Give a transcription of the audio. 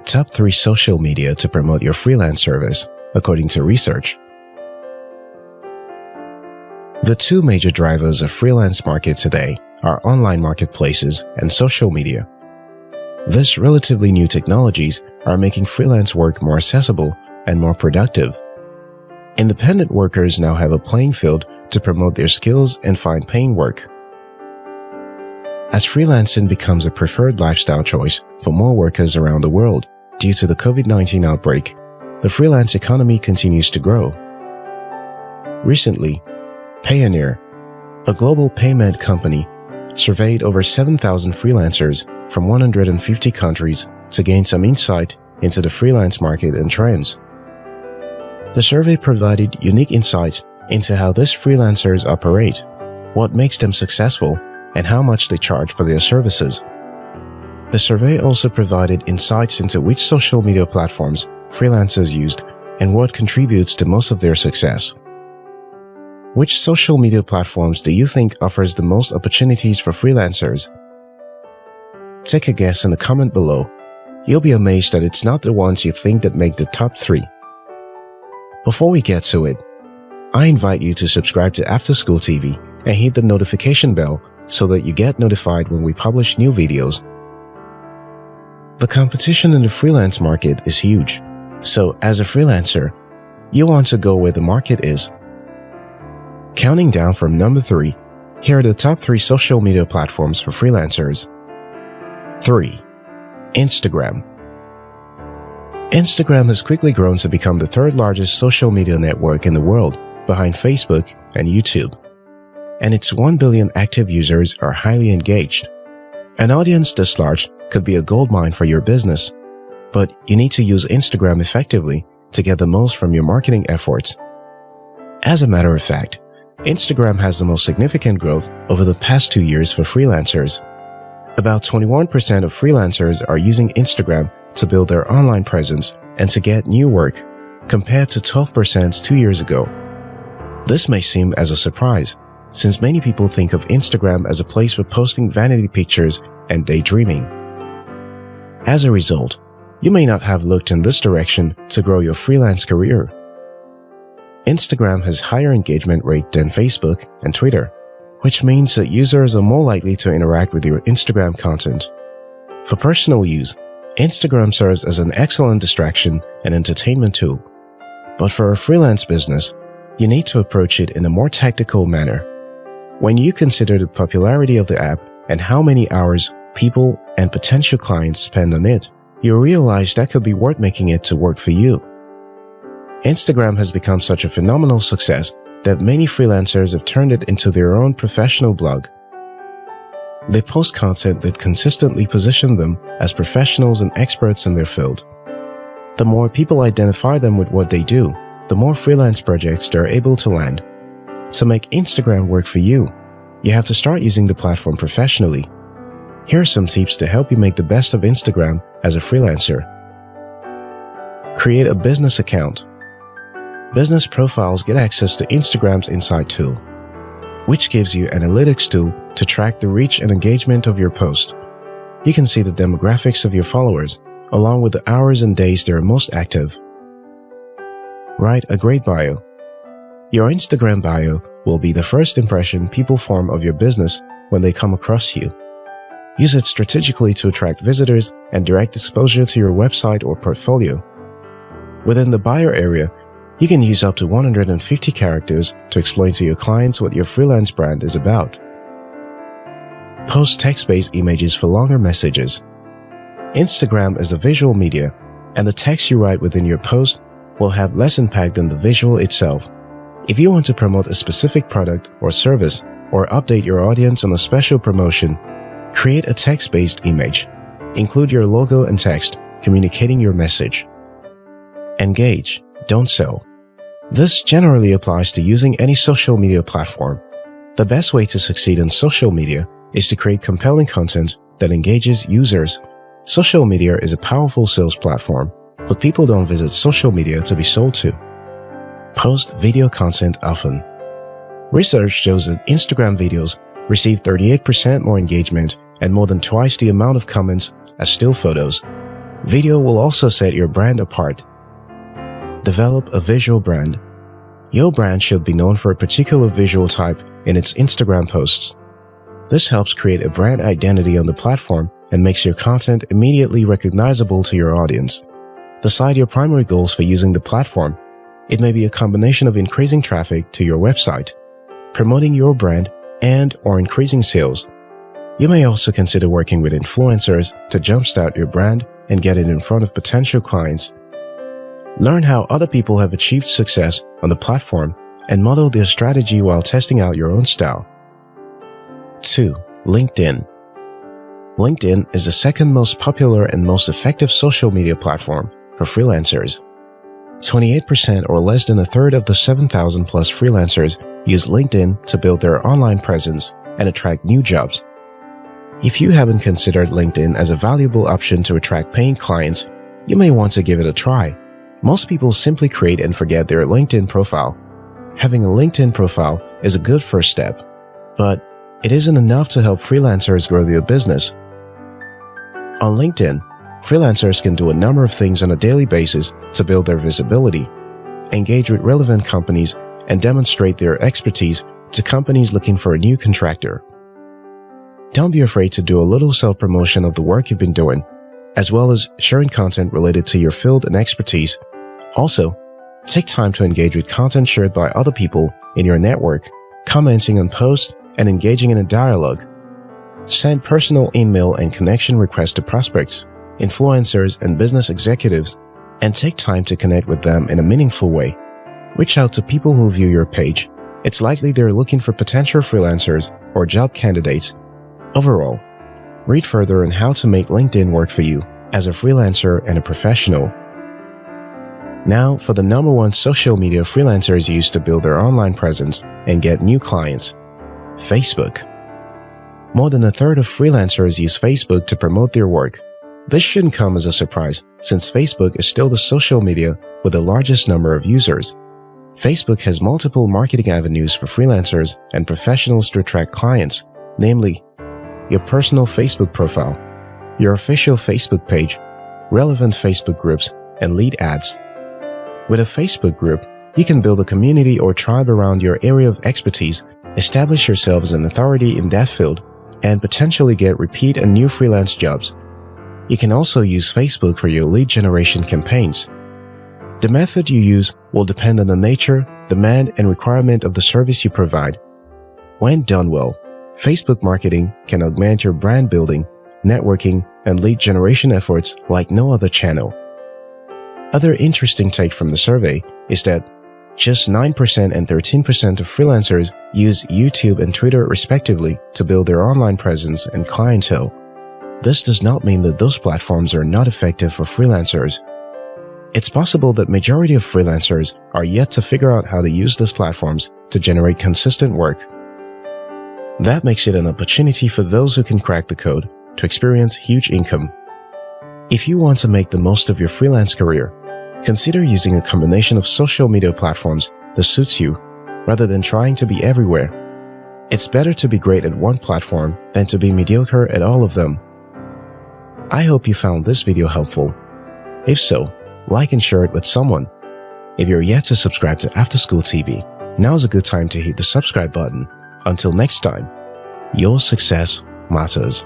top 3 social media to promote your freelance service, according to research. The 2 major drivers of freelance market today are online marketplaces and social media. These relatively new technologies are making freelance work more accessible and more productive. Independent workers now have a playing field to promote their skills and find paying work. As freelancing becomes a preferred lifestyle choice for more workers around the world due to the COVID-19 outbreak, the freelance economy continues to grow. Recently, Payoneer, a global payment company, surveyed over 7,000 freelancers from 150 countries to gain some insight into the freelance market and trends. The survey provided unique insights into how these freelancers operate, what makes them successful, and how much they charge for their services. The survey also provided insights into which social media platforms freelancers used and what contributes to most of their success. Which social media platforms do you think offers the most opportunities for freelancers? Take a guess in the comment below. You'll be amazed that it's not the ones you think that make the top 3. Before we get to it, I invite you to subscribe to After School TV and hit the notification bell so that you get notified when we publish new videos. The competition in the freelance market is huge, so as a freelancer, you want to go where the market is. Counting down from number 3, here are the top 3 social media platforms for freelancers. 3. Instagram. Instagram has quickly grown to become the 3rd largest social media network in the world, behind Facebook and YouTube. And its 1 billion active users are highly engaged. An audience this large could be a goldmine for your business, but you need to use Instagram effectively to get the most from your marketing efforts. As a matter of fact, Instagram has the most significant growth over the past 2 years for freelancers. About 21% of freelancers are using Instagram to build their online presence and to get new work, compared to 12% 2 years ago. This may seem as a surprise, since many people think of Instagram as a place for posting vanity pictures and daydreaming. As a result, you may not have looked in this direction to grow your freelance career. Instagram has higher engagement rate than Facebook and Twitter, which means that users are more likely to interact with your Instagram content. For personal use, Instagram serves as an excellent distraction and entertainment tool. But for a freelance business, you need to approach it in a more tactical manner. When you consider the popularity of the app and how many hours people and potential clients spend on it, you realize that could be worth making it to work for you. Instagram has become such a phenomenal success that many freelancers have turned it into their own professional blog. They post content that consistently position them as professionals and experts in their field. The more people identify them with what they do, the more freelance projects they're able to land. To make Instagram work for you, you have to start using the platform professionally. Here are some tips to help you make the best of Instagram as a freelancer. Create a business account. Business profiles get access to Instagram's Insight tool, which gives you an analytics tool to track the reach and engagement of your post. You can see the demographics of your followers, along with the hours and days they are most active. Write a great bio. Your Instagram bio will be the first impression people form of your business when they come across you. Use it strategically to attract visitors and direct exposure to your website or portfolio. Within the bio area, you can use up to 150 characters to explain to your clients what your freelance brand is about. Post text-based images for longer messages. Instagram is a visual media, and the text you write within your post will have less impact than the visual itself. If you want to promote a specific product or service or update your audience on a special promotion, create a text-based image. Include your logo and text, communicating your message. Engage, don't sell. This generally applies to using any social media platform. The best way to succeed in social media is to create compelling content that engages users. Social media is a powerful sales platform, but people don't visit social media to be sold to. Post video content often. Research shows that Instagram videos receive 38% more engagement and more than twice the amount of comments as still photos. Video will also set your brand apart. Develop a visual brand. Your brand should be known for a particular visual type in its Instagram posts. This helps create a brand identity on the platform and makes your content immediately recognizable to your audience. Decide your primary goals for using the platform. It may be a combination of increasing traffic to your website, promoting your brand, and/or increasing sales. You may also consider working with influencers to jumpstart your brand and get it in front of potential clients. Learn how other people have achieved success on the platform and model their strategy while testing out your own style. 2. LinkedIn. LinkedIn is the second most popular and most effective social media platform for freelancers. 28% or less than a third of the 7,000 plus freelancers use LinkedIn to build their online presence and attract new jobs. If you haven't considered LinkedIn as a valuable option to attract paying clients, you may want to give it a try. Most people simply create and forget their LinkedIn profile. Having a LinkedIn profile is a good first step, but it isn't enough to help freelancers grow their business. On LinkedIn, freelancers can do a number of things on a daily basis to build their visibility, engage with relevant companies, and demonstrate their expertise to companies looking for a new contractor. Don't be afraid to do a little self-promotion of the work you've been doing, as well as sharing content related to your field and expertise. Also, take time to engage with content shared by other people in your network, commenting on posts, and engaging in a dialogue. Send personal email and connection requests to prospects, influencers, and business executives, and take time to connect with them in a meaningful way. Reach out to people who view your page. It's likely they're looking for potential freelancers or job candidates. Overall, read further on how to make LinkedIn work for you as a freelancer and a professional. Now for the number one social media freelancers use to build their online presence and get new clients: Facebook. More than a third of freelancers use Facebook to promote their work. This shouldn't come as a surprise, since Facebook is still the social media with the largest number of users. Facebook has multiple marketing avenues for freelancers and professionals to attract clients, namely your personal Facebook profile, your official Facebook page, relevant Facebook groups, and lead ads. With a Facebook group, you can build a community or tribe around your area of expertise, establish yourself as an authority in that field, and potentially get repeat and new freelance jobs. You can also use Facebook for your lead generation campaigns. The method you use will depend on the nature, demand, and requirement of the service you provide. When done well, Facebook marketing can augment your brand building, networking, and lead generation efforts like no other channel. Other interesting take from the survey is that just 9% and 13% of freelancers use YouTube and Twitter respectively to build their online presence and clientele. This does not mean that those platforms are not effective for freelancers. It's possible that majority of freelancers are yet to figure out how to use these platforms to generate consistent work. That makes it an opportunity for those who can crack the code to experience huge income. If you want to make the most of your freelance career, consider using a combination of social media platforms that suits you rather than trying to be everywhere. It's better to be great at one platform than to be mediocre at all of them. I hope you found this video helpful. If so, like and share it with someone. If you're yet to subscribe to After School TV, now's a good time to hit the subscribe button. Until next time, your success matters.